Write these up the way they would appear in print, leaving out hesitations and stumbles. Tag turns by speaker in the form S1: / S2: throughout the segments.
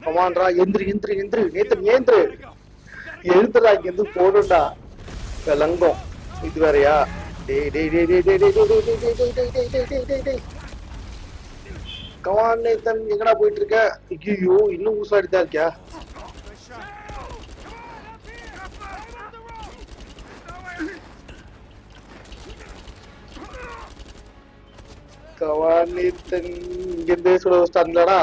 S1: கமான்ரா எந்திரி எந்திரி எந்திரி நேத்தன் ஏந்திரு எழுந்துடா இங்க இருந்து போடுண்டா லங்கம் இது வேறயா டேய் டேய் டேய் டேய் டேய் டேய் டேய் டேய் டேய் டேய் டேய் டேய் டேய் டேய் டேய் கமான் நேத்தன் எங்கடா போயிட்டு இருக்க ஐயோ இன்னும் ஊசாடி தான் இருக்கியா கமான் நேத்தன் இங்க இருந்தே சுட வச்சிட்டாங்களா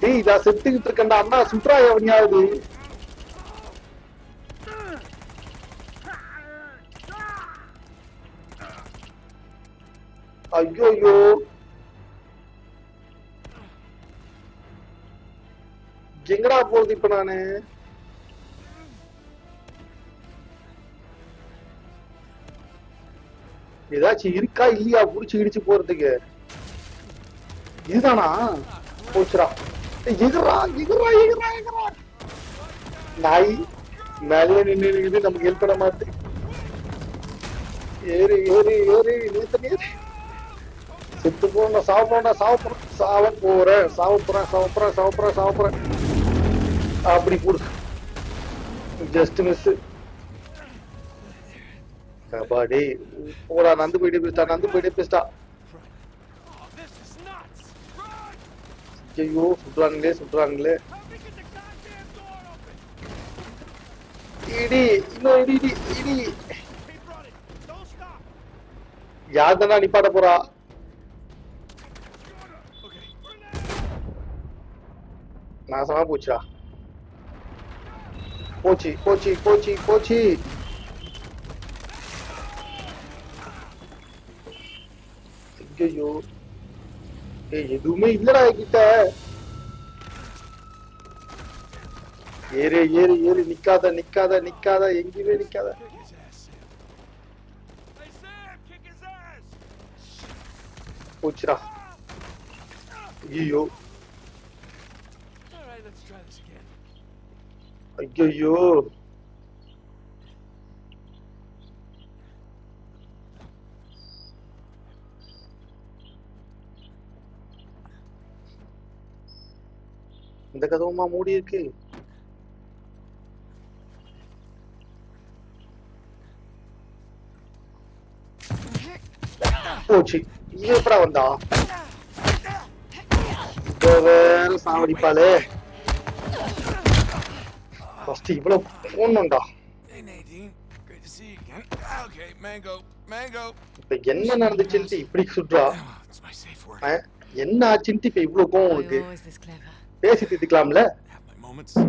S1: டேய் நான் செத்துக்கிட்டு இருக்கேன்டா அண்ணா சுட்ரா எவனியாவது ஐயோ ஐயோ எங்கடா போகுது இப்ப நானு ஏதாச்சும் இருக்கா இல்லையா புடிச்சு இடிச்சு போறதுக்கு இதுதானா போச்சுடா எகுறா எகுறா எகுறா எகுறா நாய் மேலே நின்று நமக்கு ஹெல்ப் பண்ண மாட்டேன் ஏறு ஏறு ஏறு நீத்த ஏறு செத்து போன சாவ போறேன் அப்படி போடு ஜஸ்ட் மிஸ் கபாடி போடா நந்து போயிட்டே பேசிட்டா ஐயோ சுடுறாங்களே இடி இன்னும் இடி இடி இடி யாருதானா நிப்பாட்ட போறா நாசமா போச்சா போச்சு ஐயோ எதுவுமே இல்லடா கிட்ட ஏறு ஏறு ஏறு நிக்காத எங்கேயுமே நிக்காத போச்சுடா ஐயோ ஐயோ இந்த கதவுமா மூடி இருக்கு போச்சு இது எப்படா வந்தா வேற சாவடிப்பாளே ஃபர்ஸ்ட் இவ்வளவு போனோம்டா இப்ப என்ன நடந்துச்சுன்னு இப்படி சுட்றா என்ன ஆச்சுன்ட்டு இப்ப இவ்வளவு கோவம் உனக்கு பேசி திட்டுக்கலாம்ல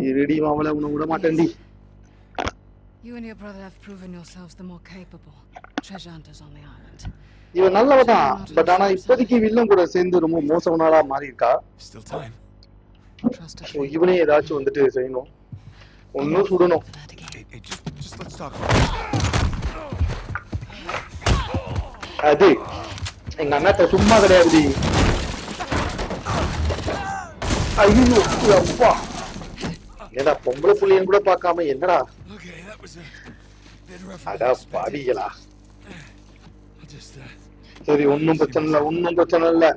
S1: இருடி மாவள உன்னை விட மாட்டேன்டி
S2: You and your brother have proven yourselves the more capable treasure hunters on the island.
S1: இவன் நல்லவதான் பட் ஆனா இப்போதைக்கு வில்லன் கூட சேர்ந்து ரொம்ப மோசமானதா மாறி இருக்கா இவனே ஏதாச்சும் வந்துட்டு செய்யணும் ஒன்னும் சுடணும் அது எங்க அண்ணாத்த சும்மா கிடையாது ஐயோ அப்பா என்னடா பொம்பளை புள்ளியன் கூட பார்க்காம என்னடா அடா பாவிகளா சரி ஒன்னும் பிரச்சனை இல்ல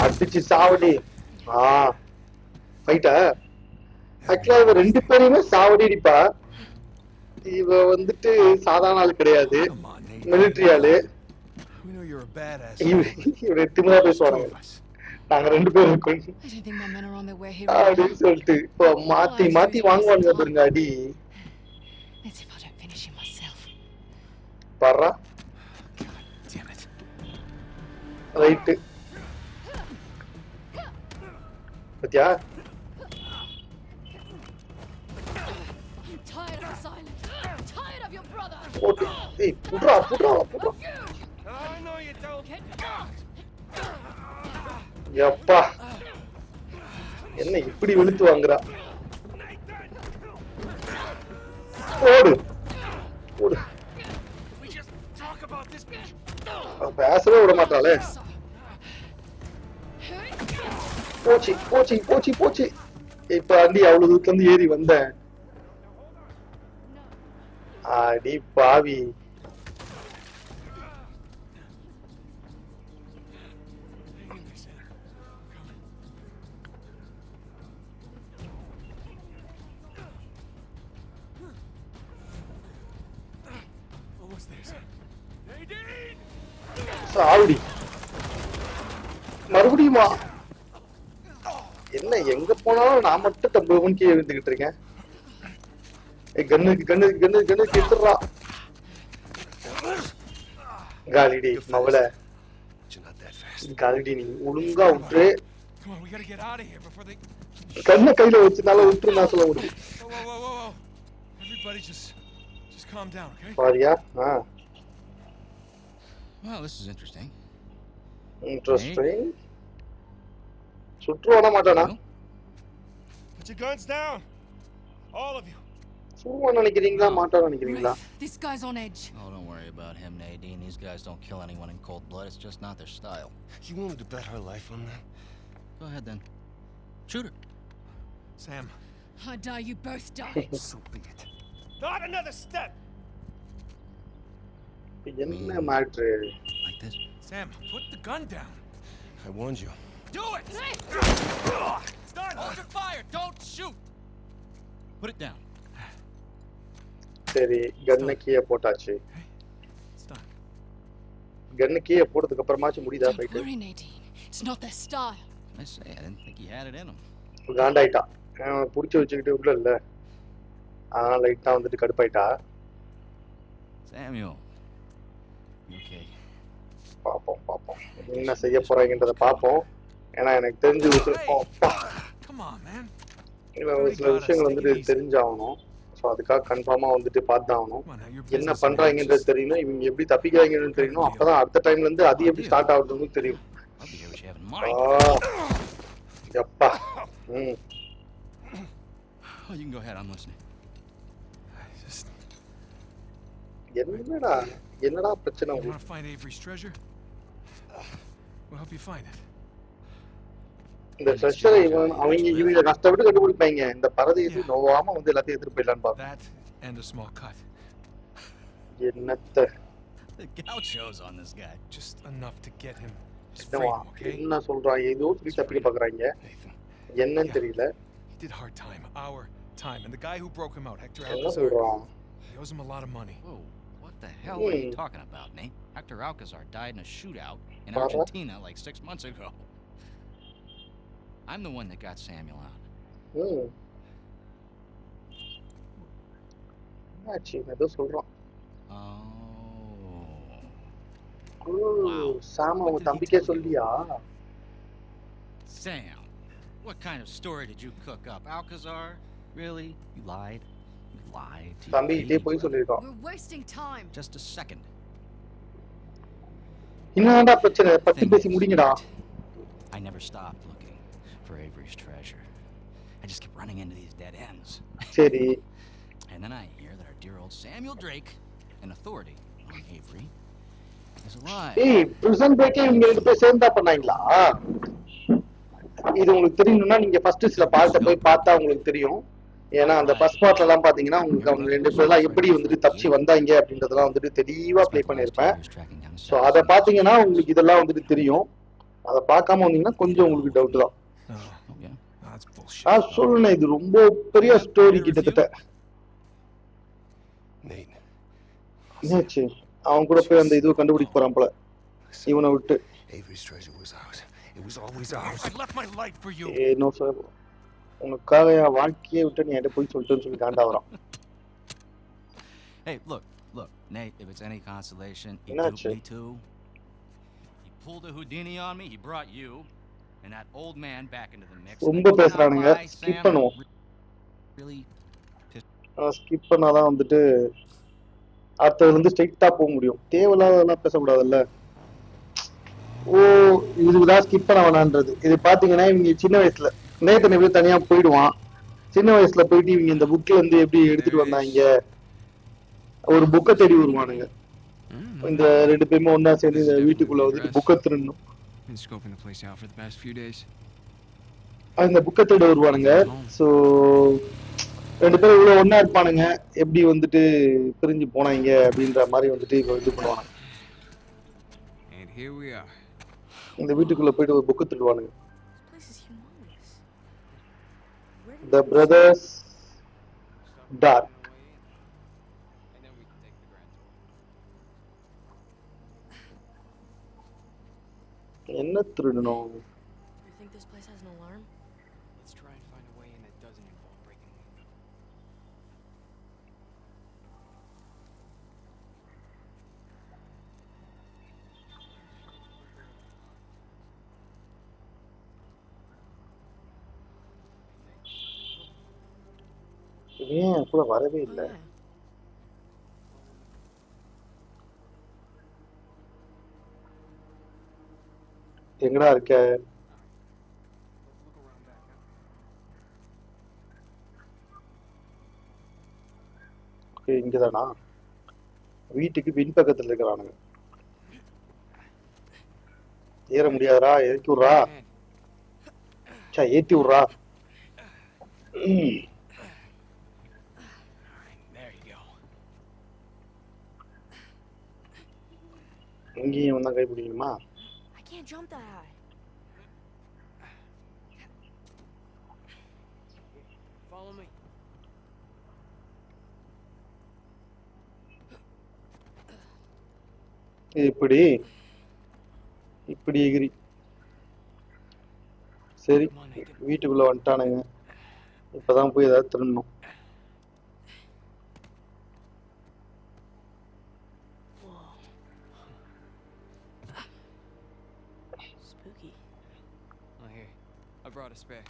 S1: அடிச்சு சாவடி ஃபைட்டா ஆக்சுவலா இவ ரெண்டு பேரையுமே சாவடி அடிப்பா இவ வந்துட்டு சாதாரண ஆள் கிடையாது மிலிட்டரி ஆளு இவரு திமிரா பேசுவாங்க நாங்க ரெண்டு பேரும் இருக்கோம் அப்படின்னு சொல்லிட்டு இப்போ மாத்தி வாங்குவாங்க பாருங்க அடி பாரா ரைட்டு பத்தியா போட்டு ஏய் புட்றா எப்பா என்ன இப்படி வெளுத்து வாங்குறா போடு பேசவே விட மாட்டாளே போச்சு இப்ப அண்டி அவ்வளவு தூரத்துல இருந்து ஏறி வந்தேன் அடி பாவி சாவுடி மறுபடியுமா? என்ன எங்க போனாலும் நான் மட்டும் தம்புவன் கீழே விழுந்துகிட்டு இருக்கேன். கண்ணு எடுத்துடுறா. காலிடி மவள காலிடி நீ ஒழுங்கா விட்டுரு. கண்ணை கையில வச்சுனால விட்டுரு நான் சொல்ல முடியும். பாரியா?
S3: Well, this is interesting.
S1: Interesting. சுற்றுவான மாட்டானா?
S4: Put your guns down, all of you.
S1: சும்மா நினைக்கிறீங்களா மாட்டான்னு நினைக்கிறீங்களா?
S2: This guy's on edge.
S3: Oh, don't worry about him, Nadine. These guys don't kill anyone in cold blood. It's just not their style.
S4: You wanted to bet her life on that?
S3: Go ahead then. Shoot her.
S4: Sam.
S2: I die, you both die.
S4: So be it. Not another step.
S1: என்ன matter?
S3: Like this.
S4: Sam, put the gun down. I warned you.
S3: Do it!
S4: It's done.
S3: Hold your fire! Don't shoot! Put it down.
S1: சரி கண்ணை கீழே போட்டாச்சு.
S4: It's done.
S1: கண்ணை கீழே போட்டதுக்கு அப்புறமாச்சும் முடியுதா
S2: Don't
S1: fight?
S2: worry, Nadine. It's not their style.
S3: I say, I didn't think he had it in him.
S1: காண்டாயிட்டா. புடிச்சு வச்சுக்கிட்டு உள்ள இல்ல. லைட்டா வந்துட்டு கடுப்பாயிட்டா.
S3: Samuel. You okay?
S1: பாப்போம் என்ன செய்ய போறாங்கன்றத பாப்போம். ஏன்னா எனக்கு தெரிஞ்சு
S4: Come on, man.
S1: சில விஷயங்கள் வந்துட்டு தெரிஞ்சாகணும். ஸோ அதுக்காக கன்ஃபார்மா வந்துட்டு பார்த்தாகணும்.
S4: Come on, now, your
S1: என்ன
S4: business
S1: பண்றாங்கன்றது தெரியணும். இவங்க எப்படி தப்பிக்கிறாங்கன்னு தெரியணும். அப்பதான் அடுத்த டைம்ல இருந்து அது எப்படி ஸ்டார்ட் ஆகுதுன்னு தெரியும்.
S3: I'll be here what you have in mind.
S1: எப்பா.
S3: Oh, you can go ahead. I'm listening.
S4: Just,
S1: என்னடா பிரச்சனை
S4: you
S1: உங்களுக்கு?
S4: want to find Avery's treasure? We'll help you find it.
S1: இந்த ட்ரெஷரை இவங்க கஷ்டப்பட்டு கண்டுபிடிப்பாங்க. இந்த பரதேசி நோவாம வந்து எல்லாத்தையும் எடுத்துட்டு போயிடலான்னு பாப்பேன்.
S4: That and a small cut.
S1: என்னத்த
S3: The gauchos on this guy.
S4: Just enough to get him his
S1: என்னவா?
S4: freedom, okay?
S1: என்ன சொல்றான்? ஏதோ சொல்லி தப்பிக்க பாக்குறாங்க.
S4: Nathan.
S1: என்னன்னு தெரியல.
S4: He did hard time, our time, and the guy who broke him out, Hector
S1: என்ன
S4: Alcazar,
S1: சொல்றான்?
S4: he owes him a lot of money.
S3: Whoa, what the hell are you talking about, Nate? Hector Alcazar died in a shootout in
S1: Para?
S3: Argentina like 6 months ago. I'm the one that got Samuel out.
S1: என்னாச்சு? ஏதோ சொல்றான்.
S3: Oh.
S1: சாம உன் தம்பிக்கே சொல்லியா?
S3: Sam, what kind of story did you cook up? Alcazar? Really? You lied? You lied to
S1: தம்பி
S3: your
S1: கிட்டே
S3: baby
S1: போய்
S3: brother?
S1: சொல்லிருக்கான்.
S2: We're wasting time.
S3: Just a second.
S1: என்னடா பிரச்சனை? பத்தி
S3: Thing
S1: பேசி
S3: is,
S1: முடிங்கடா.
S3: I never stopped looking for Avery's treasure. I just kept running into these dead ends.
S1: சரி.
S3: And then I hear that our dear old Samuel Drake, an authority on Avery, is alive.
S1: ஏய் prison பிரேக்கே இவங்க ரெண்டு பேர் சேர்ந்தா பண்ணாங்களா? இது உங்களுக்கு தெரியணும்னா நீங்க ஃபர்ஸ்ட் சில பார்ட்ட போய் பார்த்தா உங்களுக்கு தெரியும். ஏன்னா அந்த ஃபர்ஸ்ட் பார்ட்ல எல்லாம் பாத்தீங்கன்னா உங்களுக்கு அவங்க ரெண்டு பேர்லாம் எப்படி வந்துட்டு தப்பிச்சு வந்தாங்க அப்படின்றதெல்லாம் வந்துட்டு தெளிவா ப்ளே பண்ணிருப்பேன். சோ அத பாத்தீங்கன்னா உங்களுக்கு இதெல்லாம் வந்துட்டு தெரியும். அத பார்க்காம வந்தீங்கன்னா கொஞ்சம் உங்களுக்கு டவுட் தான்.
S3: Okay.
S4: That's bullshit.
S1: சொல்லுங்க இது ரொம்ப பெரிய ஸ்டோரி கிட்டத்தட்ட.
S4: Nate.
S1: என்னாச்சு? அவன் கூட போய் அந்த இதுவை கண்டுபிடிக்க போறான் போல இவனை விட்டு.
S4: Avery's treasure was ours. It was always ours. I left my life for you.
S1: என்ன சொல்ல உனக்காக என் வாழ்க்கையை விட்டு நீ என்கிட்ட போய் சொல்லிட்டுன்னு சொல்லி காண்டா வரான்.
S3: Hey, look, Nate, if it's any consolation, he
S1: Enache?
S3: duped me too. He pulled a Houdini on me, he brought you and that old man back into the mix.
S1: ரொம்ப பேசுறானுங்க. ஸ்கிப் பண்ணுவோம்.
S3: Really?
S1: ஸ்கிப் பண்ணாதான் வந்துட்டு அடுத்தது வந்து ஸ்ட்ரைட்டா போக முடியும். தேவையில்லாததெல்லாம் பேசக்கூடாதுல்ல. ஓ இதுதான் ஸ்கிப் பண்ண வேணான்றது. இது பாத்தீங்கன்னா இவங்க சின்ன வயசுல நேத்தன் எப்படி தனியா போயிடுவான். சின்ன வயசுல போயிட்டு இவங்க இந்த புக்ல இருந்து எப்படி எடுத்துட்டு வந்தாங்க ஒரு புக்கை தேடி வருவானுங்க. இந்த ரெண்டு பேருமே ஒன்னா சேர்ந்து இந்த வீட்டுக்குள்ள வந்துட்டு புக்கை திருடணும். அந்த புக்கை தேடி வருவானுங்க. ஸோ ரெண்டு பேரும் இவ்வளவு ஒன்னா இருப்பானுங்க. எப்படி வந்துட்டு பிரிஞ்சு போனாங்க அப்படின்ற மாதிரி வந்துட்டு இவங்க இது பண்ணுவாங்க. இந்த வீட்டுக்குள்ள போயிட்டு ஒரு புக்கு திருடுவானுங்க. The Brothers Dark. என்ன திருடணும்?
S5: You think this place has an alarm?
S6: Let's try and find a way in that doesn't involve breaking a window.
S1: இவன் என் கூட வரவே
S5: Oh,
S1: இல்லை.
S5: yeah.
S1: எங்கடா இருக்க?
S6: Let's look around back now.
S1: Okay, இங்கதானா? வீட்டுக்கு பின்பக்கத்துல இருக்கிறானுங்க. ஏற முடியாதா? ஏத்தி விட்றா.
S6: Man,
S1: சா, ஏத்தி விட்றா.
S6: alright, there you go.
S1: இங்கேயும் வந்தா கை பிடிக்கணுமா?
S5: I can't jump that high.
S6: Follow me.
S1: இப்படி இப்படி எகிரி. சரி,
S6: Come on, Nathan.
S1: வீட்டுக்குள்ள வந்துட்டானுங்க. இப்பதான் போய் ஏதாவது திருடணும்.
S5: Whoa. Spooky.
S6: Oh, here. I brought a spare.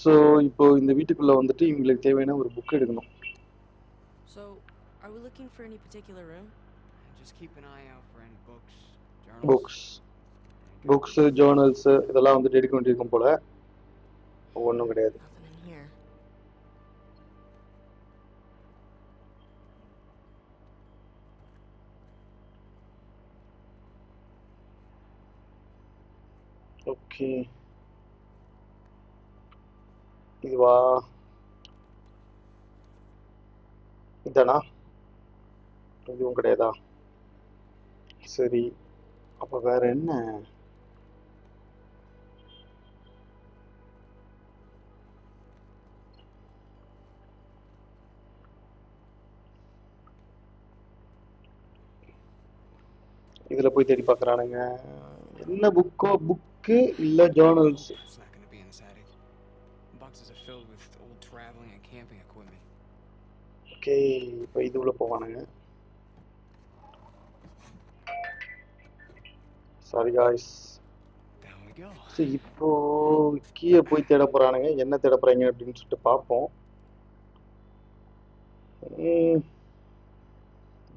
S1: So இப்போ இந்த வீட்டுக்குள்ள வந்துட்டு இவங்களுக்கு தேவையான ஒரு புக் எடுக்கணும்.
S5: So, are we looking for any particular room?
S6: Just keep an eye out for any books, journals.
S1: Books journals இதெல்லாம் வந்துட்டு எடுக்க வேண்டியிருக்கும் போல. ஒன்றும் கிடையாது.
S5: Nothing in here.
S1: ஓகே, இதுவா? இதானா? இதுவும் கிடையாதா? சரி, அப்ப வேற என்ன? இதுல போய் தேடி பார்க்கறானுங்க. என்ன புக்கு இல்ல journals?
S6: It's not going to be in this attic. Boxes are filled with old traveling and camping equipment.
S1: Okay, இப்போ இது உள்ள போவானுங்க. Sorry guys.
S6: Down we go.
S1: So இப்போ கீழே போய் தேட போறானுங்க. என்ன தேட போறாங்க அப்படின்னு சொல்லிட்டு பார்ப்போம்.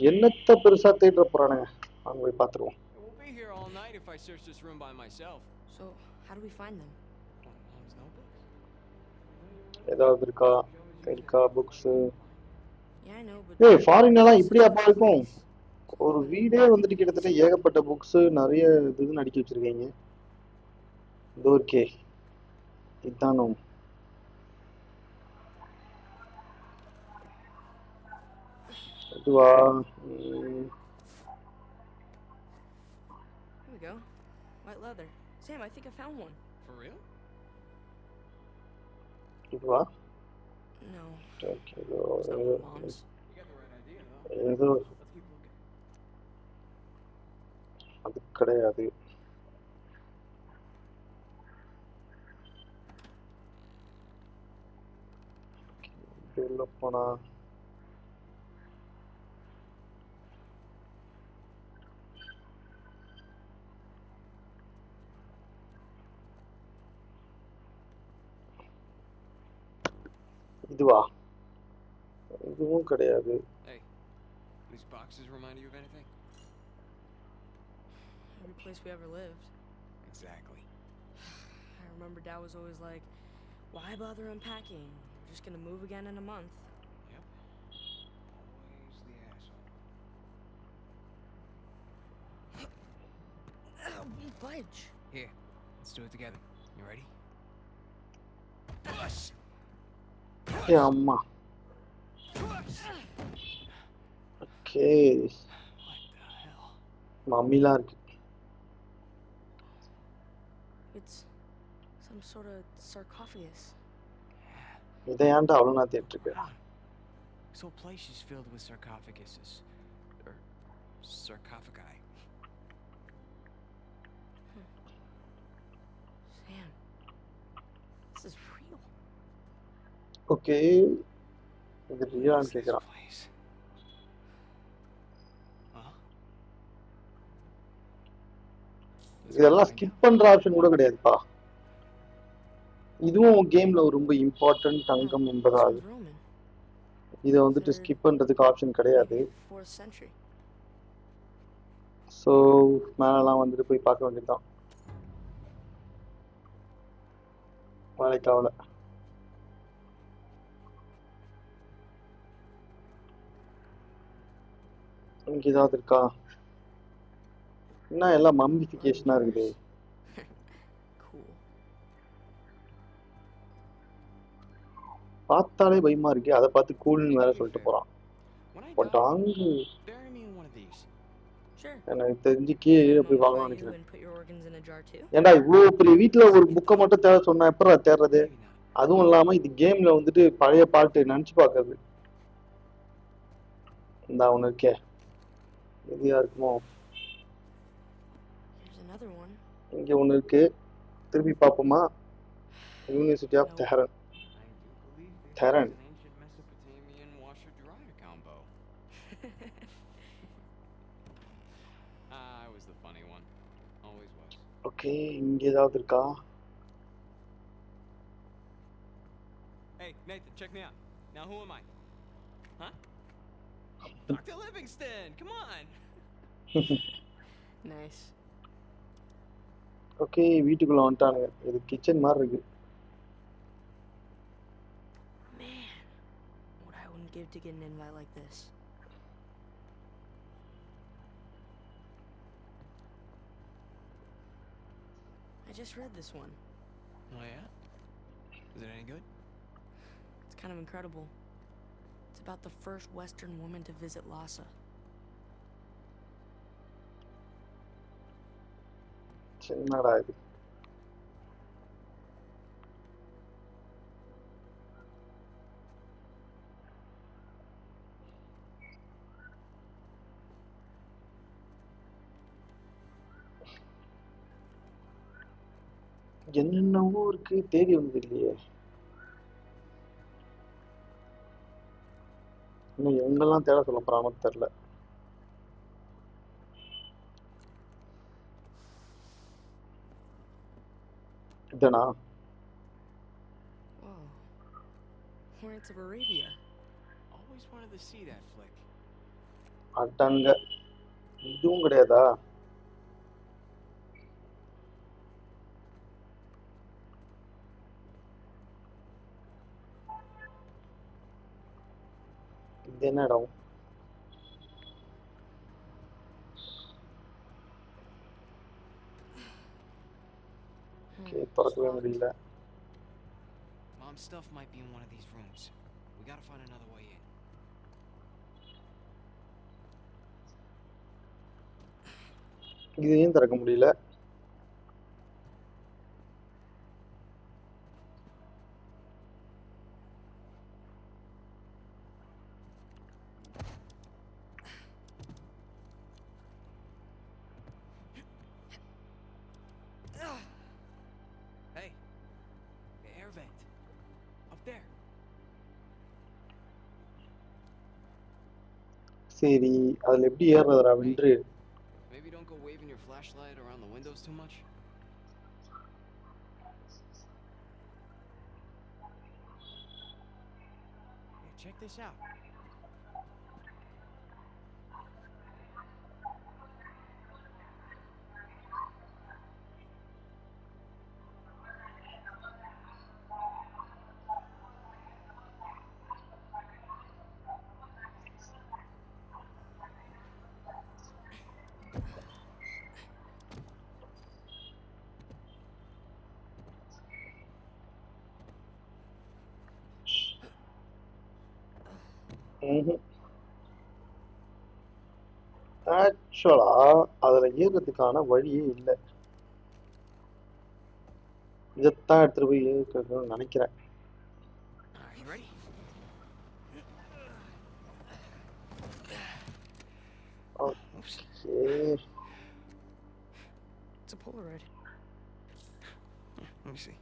S1: என்னத்த பெருசா தேட போறானுங்க? அங்க போய் பார்த்துருவோம்.
S6: I won't be here all night if I search this room by myself.
S5: So, how do we find them?
S6: Mom's notebooks?
S1: ஏதாவது இருக்கா books?
S5: Yeah, I know, but...
S1: ஏய், ஃபாரின்லாம் இப்படியாப்பா இருக்கும்? ஒரு வீடே வந்துட்டு கிட்டத்தட்ட ஏகப்பட்ட புக்ஸ் நிறைய இதுன்னு அடிக்கி வச்சிருக்கீங்க. இது ஓகே, இதானோ? இதுவா?
S5: Here we go. White leather. Sam, I think I found one.
S6: For real?
S1: இதுவா?
S5: No,
S1: okay,
S5: it's not one of Mom's.
S6: You got the right idea, though.
S1: ஏதோ
S6: Let's keep looking.
S1: அது கிடையாது. உள்ள போனா இதுவா? இதுவும் கிடையாது.
S6: Hey, these boxes remind you of anything?
S5: Every place we ever lived.
S6: Exactly.
S5: I remember Dad was always like, why bother unpacking? We're just gonna move again in a month.
S6: Yep. Always the asshole.
S5: Ow, budge.
S6: Here, let's do it together. You ready? Push!
S1: ஏ அம்மா. Okay,
S6: What the hell?
S1: மம்மிலாம் இருக்கு.
S5: It's some sort of sarcophagus.
S1: இதை ஏன்டா அவ்வளோ நான் தேடிட்டு இருக்கேன்?
S6: Wow. This whole place is filled with sarcophaguses. Or sarcophagi.
S5: is real.
S1: Okay, இது ரியலான்னு
S6: This
S1: கேட்குறான்.
S6: place. Huh? Let's go
S1: இதெல்லாம்
S6: find
S1: ஸ்கிப்
S6: out.
S1: பண்ற ஆப்ஷன் கூட கிடையாதுப்பா. இதுவும் கேம்ல ஒரு ரொம்ப இம்பார்ட்டன்ட் அங்கம்
S5: This
S1: என்பதால்
S5: one's Roman.
S1: இதை வந்துட்டு
S5: Third,
S1: ஸ்கிப் பண்றதுக்கு ஆப்ஷன் கிடையாது.
S5: maybe 4th century.
S1: ஸோ மேலெல்லாம் வந்துட்டு போய் பார்க்க வேண்டியதுதான். வேலைக்காவல இங்க ஏதாவது இருக்கா? என்ன எல்லாம் மம்மிஃபிகேஷனா இருக்குது.
S5: Cool.
S1: பார்த்தாலே பயமா இருக்கு, அதை பார்த்து கூல்னு வேற சொல்லிட்டு போறான்.
S6: When I
S1: பட்
S6: die,
S1: அங்கு
S6: bury me in one of these.
S5: Sure.
S1: எனக்கு தெரிஞ்சு கீழே போய்
S5: Mummify
S1: வாங்கலாம்னு
S5: you
S1: நினைக்கிறேன்.
S5: and put your organs in a jar too?
S1: ஏன்டா இவ்வளோ பெரிய வீட்டில் ஒரு புக்கை மட்டும் தேட சொன்னா எப்படா தேடுறது?
S6: Maybe not.
S1: அதுவும் இல்லாம இது கேம்ல வந்துட்டு பழைய பாட்டு நினைச்சு பார்க்கறது. இந்த ஒண்ணு இருக்கே, எதியா இருக்குமோ?
S5: Here's another one.
S1: இங்க ஒண்ணு இருக்கு, திருப்பி பார்ப்போமா? University of Tehran.
S6: I do believe this
S1: Tehran.
S6: is an ancient Mesopotamian washer-dryer combo. I was the funny one. Always was.
S1: Okay, இங்க ஏதாவது இருக்கா?
S6: Hey, Nathan, check me out. Now who am I? Huh? Dr. Livingston, come on!
S5: Nice.
S1: Okay, வீட்டுக்குள்ள வந்துட்டானுங்க. இது kitchen மாதிரி இருக்கு.
S5: Man, what I wouldn't give to get an invite like this. I just read this one.
S6: Oh yeah? Is it any good?
S5: It's kind of incredible. It's about the first Western woman to visit Lhasa.
S1: என்னடா இது? என்னென்னவோ இருக்கு, தேடி வந்தது இல்லையே. இன்னும் எங்கெல்லாம் தேட சொல்ல போறானோ தெரியல. இதனா?
S5: Whoa. Lawrence of Arabia.
S6: Always wanted to see that flick.
S1: அடங்க, இதுவும் கிடையாதா? இது என்ன இடம்? ஓகே, திறக்கவே முடியல.
S6: Mom's stuff might be in one of these rooms. We gotta find another way in.
S1: இதையும் திறக்க முடியல.
S6: Hey, the air vent. Up there.
S1: சரி, அதுல எப்படி ஏறுறதுடா வென்று?
S6: Maybe don't go waving your flashlight around the windows too much. Here, check this out.
S1: ஆக்சுவலா அதுல ஏறுறதுக்கான வழியே இல்லை. இதைத்தான் எடுத்துட்டு போய் ஏற்கணும்னு நினைக்கிறேன்.
S6: Are you ready?
S1: Okay,
S5: It's a Polaroid.
S6: Let me see.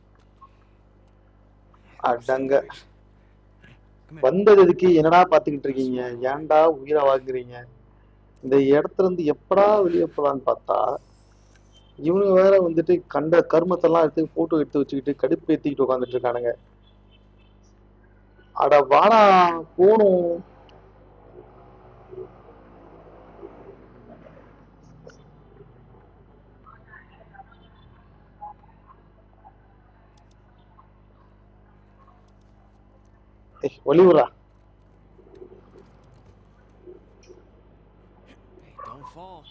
S1: அடங்க வந்ததுக்கு என்னடா பாத்துக்கிட்டு இருக்கீங்க? ஏன்டா உயிரை வாங்குறீங்க? இந்த இடத்துல இருந்து எப்படா வெளியே போலான்னு பார்த்தா இவனுங்க வேற வந்துட்டு கண்ட கருமத்தெல்லாம் எடுத்து போட்டோ எடுத்து வச்சுக்கிட்டு கடுப்பு ஏத்திக்கிட்டு உட்காந்துட்டு இருக்கானுங்க. அட வாடா போணும். ஒளிவுரா.
S6: Hey, don't fall.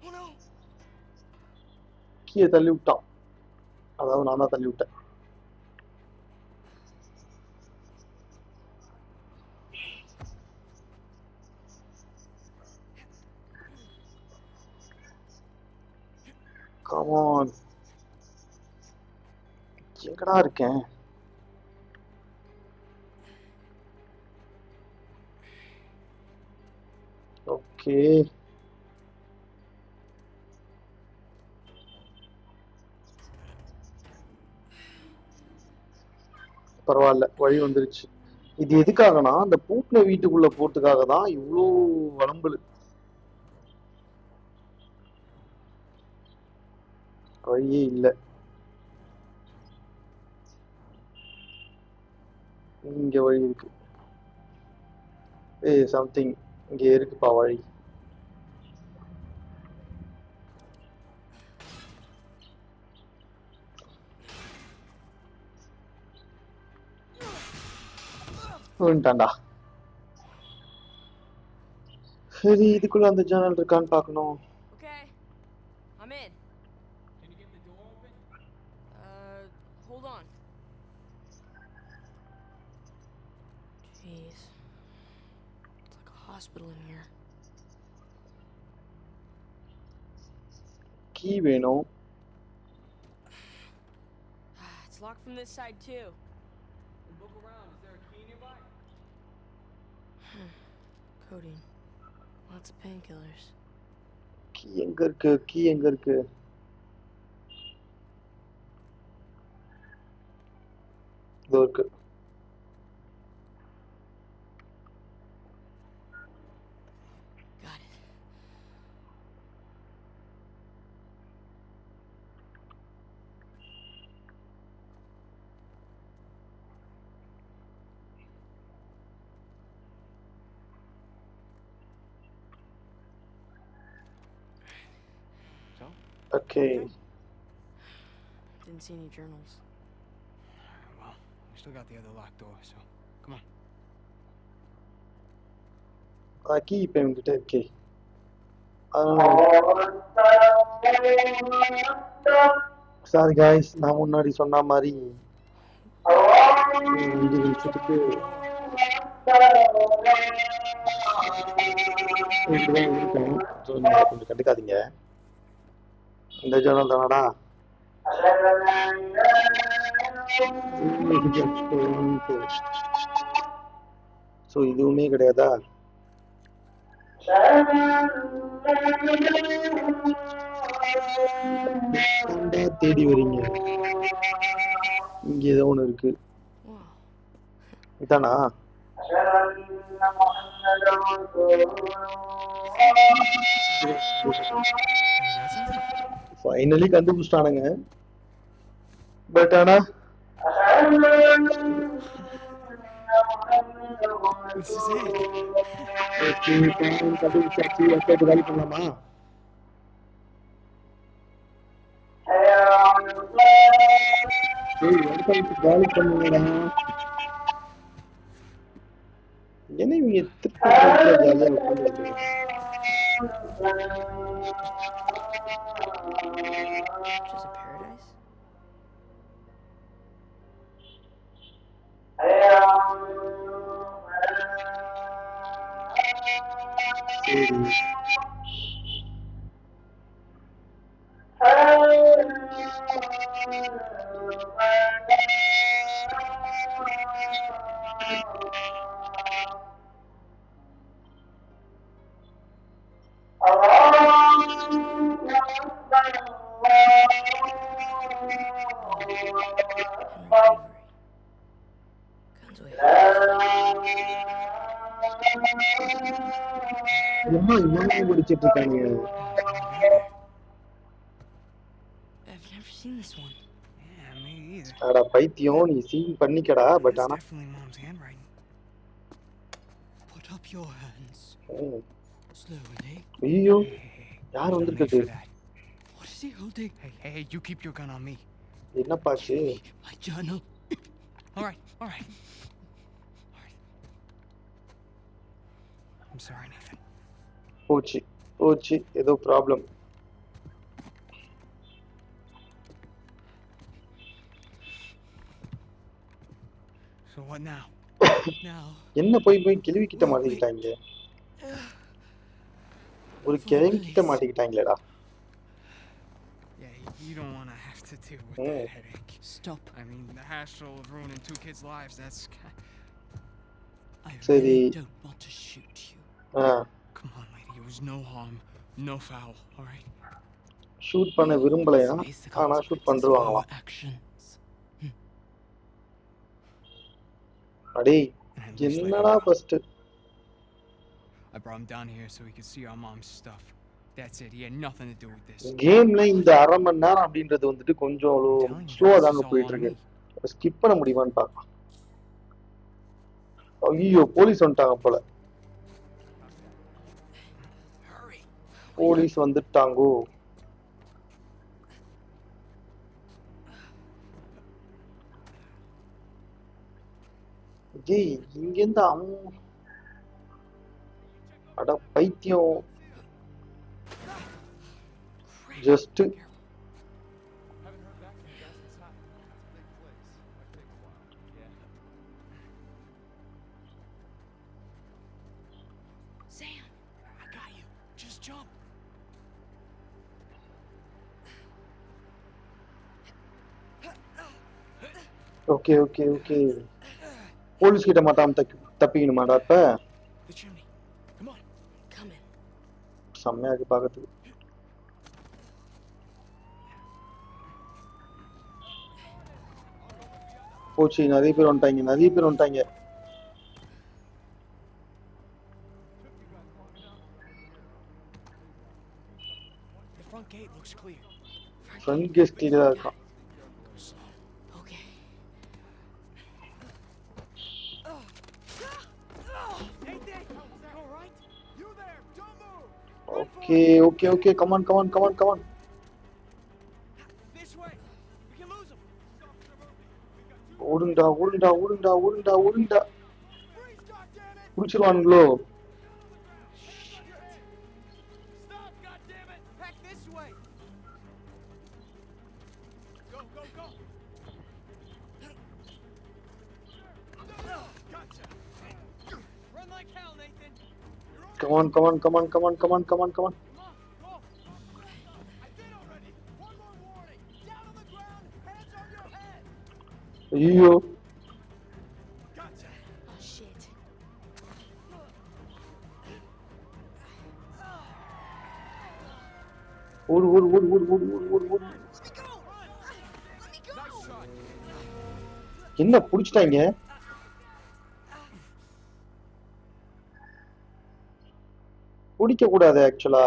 S6: Oh no!
S1: கீழே தள்ளி விட்டான். அதாவது நான் தான் தள்ளி விட்டேன். Come on. எங்கடா இருக்கேன்? ஓகே பரவாயில்ல, வழி வந்துருச்சு. இது எதுக்காகனா அந்த பூட்டின வீட்டுக்குள்ள போறதுக்காக தான் இவ்வளோ வளம்புல. வழியே இல்லை. இங்க வழி இருக்கு. சம்திங் இங்க இருக்குப்பா வழி. வந்துட்டான்டா. சரி, இதுக்குள்ள அந்த ஜன்னல் இருக்கான்னு பார்க்கணும்.
S5: Okay, I'm in.
S6: Can you get the door open?
S5: Hold on. Jeez. It's like a hospital in here.
S1: Key வேணும்.
S5: It's locked from this side too.
S6: And look around. Is there a key nearby?
S5: Codeine. Lots of painkillers.
S1: Key எங்க இருக்கு? Key எங்க இருக்கு? இதோ இருக்கு.
S5: Got it.
S6: So?
S1: Okay.
S5: Didn't see any journals.
S6: Well, we still got the other locked door, so come on.
S1: Key இப்ப என்கிட்ட இருக்கே. Sorry guys, நான் முன்னாடி சொன்ன மாதிரி 5 நிமிஷத்துக்கு இருக்கணும். ஸோ நீங்க கொஞ்சம் கண்டுக்காதீங்க. இந்த ஜன்னல் தானடா. ஸோ இதுவுமே கிடையாதா? தேடி வரீங்க. இங்க ஏதோ ஒண்ணு இருக்கு.
S5: Wow.
S1: இதானா? ஃபைனலி கண்டுபிடிச்சிட்டானுங்க. பட் ஆனா
S6: This is it.
S1: கண்டுபிடிச்சாச்சு. எப்போ காலி பண்ணலாமா? காலி பண்ணுங்கடா. என்ன இவங்க திருப்பி ஜாலியா உட்காந்து
S5: Just a paradise?
S1: சரி. என்ன இவனே பிடிச்சிட்டு இருக்காங்க.
S5: I've never seen this one.
S6: Yeah, me either.
S1: அட பைத்தியம், நீ சீன் பண்ணிக்கடா. பட்
S6: That's
S1: ஆனா
S6: definitely Mom's handwriting.
S3: Put up your hands.
S1: ம்,
S3: Slowly.
S1: ஐயோ
S6: Hey,
S1: யார்
S6: you're
S1: வந்திருக்குது?
S6: late for that.
S3: What is he holding?
S6: Hey, you keep your gun on me.
S1: என்னப்பாச்சு?
S3: My journal.
S6: All right. I'm sorry, Nathan.
S1: போச்சு போச்சு, ஏதோ problem.
S6: So what now?
S3: Now,
S1: என்ன போய் கிட்ட மாட்டிக்கிட்டாங்க. ஒரு கிட்ட மாட்டிக்கிட்டாங்களேடா.
S6: Yeah, you don't want to have to deal with
S1: Mm.
S6: that headache.
S3: stop.
S6: I mean, the hassle of ruining 2 kids' lives, that's...
S3: I
S1: Sorry.
S3: really don't want to shoot you.
S6: Come on, lady, it was no harm, no foul, all right?
S1: Shoot பண்ண விரும்பலையா?
S3: Face the
S1: ஆனா shoot
S3: consequences of
S1: பண்ணிருவாங்களாம்.
S3: our actions.
S1: அடே
S6: And at least let him
S1: என்னடா
S6: go.
S1: First
S6: I brought him down here so he could see our mom's stuff. That's it, he had nothing to do with this.
S1: கேம்ல இந்த அரை மணி நேரம் அப்படின்றது வந்துட்டு கொஞ்சம்
S6: I'm telling you,
S1: ஸ்லோவா
S6: this
S1: தாங்க
S6: is all
S1: போயிட்டு
S6: on
S1: இருக்கு.
S6: me.
S1: ஸ்கிப் பண்ண முடியுமான்னு பார்க்கலாம். ஐயோ போலீஸ் வந்துட்டாங்க போல.
S3: Hurry.
S1: போலீஸ் வந்துட்டாங்கோ. ஜெய் இங்கிருந்து அவன் அட பைத்தியம். Just
S5: Sam!
S3: I got you. Just jump.
S1: Okay okay okay. Police கிட்ட மாட்டாம தப்பிக்கணுமாடா இப்ப?
S3: The chimney. Come on.
S5: Coming.
S1: செம்மையா இருக்கு பாக்கிறதுக்கு. போச்சு, நிறைய பேர் வந்துட்டாங்க.
S3: The front gate looks clear.
S1: Front கேஸ் கிளியரா இருக்கான்.
S3: Go slow.
S5: Okay.
S1: Okay okay okay, come on.
S6: This way! We can lose him!
S1: ஓடுண்டா. புடிச்சிருவானுங்களோ?
S6: Stop, goddammit! Back this way! Go! Gotcha! Run like hell, Nathan!
S1: Come on.
S6: Come on, go! I did already! One more warning! Down on the ground, hands on your head!
S1: ஐயோ
S6: Gotcha!
S5: Oh, shit.
S1: ஓடு.
S6: Let me go! Nice shot!
S1: என்ன புடிச்சிட்டாங்க? பிடிக்க கூடாது ஆக்சுவலா.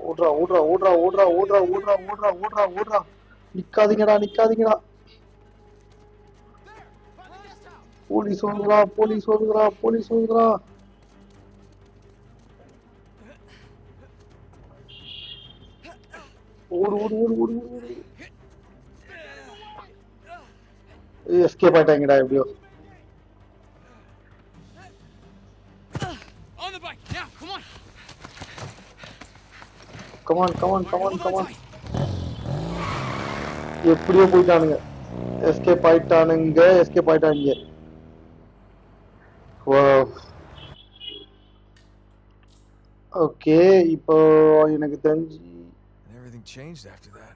S1: ஓடுறா. நிக்காதீங்கடா. Police வருதுடா. ஓடு. Escape ஆயிட்டாங்கடா எப்படியோ.
S6: On the bike! Now, come on!
S1: Come on. எப்படியோ போயிட்டானுங்க. எஸ்கேப் ஆயிட்டானுங்க. ஓகே, இப்போ எனக்கு தெரிஞ்சு
S4: And everything changed after that.